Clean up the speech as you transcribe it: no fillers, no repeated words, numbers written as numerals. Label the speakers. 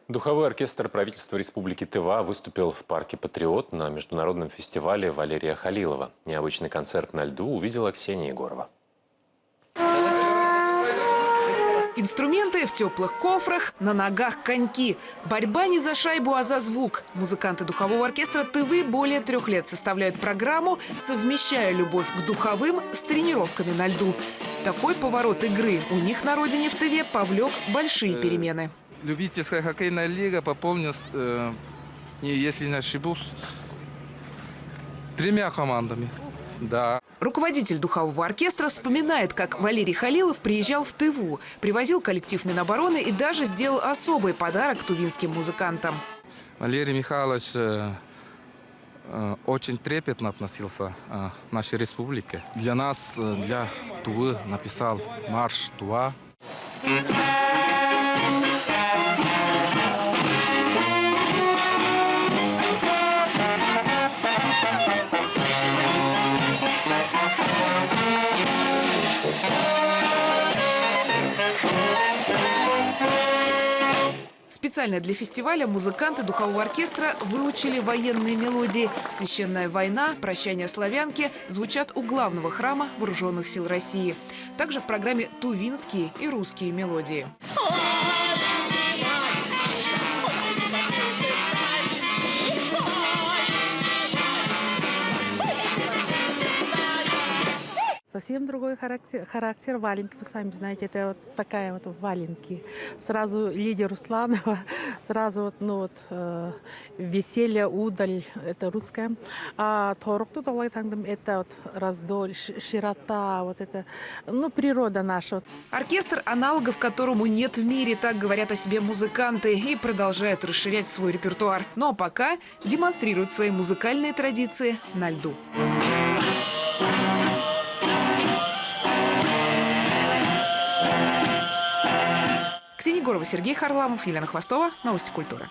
Speaker 1: Духовой оркестр правительства Республики Тыва выступил в парке «Патриот» на международном фестивале Валерия Халилова. Необычный концерт на льду увидела Ксения Егорова.
Speaker 2: Инструменты в теплых кофрах, на ногах коньки. Борьба не за шайбу, а за звук. Музыканты духового оркестра Тывы более 3 лет составляют программу, совмещая любовь к духовым с тренировками на льду. Такой поворот игры у них на родине в Тыве повлек большие перемены.
Speaker 3: Любительская хоккейная лига пополнилась, если не ошибусь, 3 командами. Да.
Speaker 2: Руководитель духового оркестра вспоминает, как Валерий Халилов приезжал в Тыву, привозил коллектив Минобороны и даже сделал особый подарок тувинским музыкантам.
Speaker 3: Валерий Михайлович очень трепетно относился к нашей республике. Для нас, для Тувы, написал марш Тува.
Speaker 2: Специально для фестиваля музыканты духового оркестра выучили военные мелодии. «Священная война», «Прощание славянки» звучат у главного храма Вооруженных сил России. Также в программе тувинские и русские мелодии.
Speaker 4: Совсем другой характер валенки. Вы сами знаете, это вот такая вот валенки. Сразу лидер Русланова, сразу веселье, удаль, это русское. А торок это вот раздоль, широта, вот это, природа наша.
Speaker 2: Оркестр, аналогов которому нет в мире, так говорят о себе музыканты, и продолжают расширять свой репертуар. Но пока демонстрируют свои музыкальные традиции на льду. Ксения Егорова, Сергей Харламов, Елена Хвостова. Новости культуры.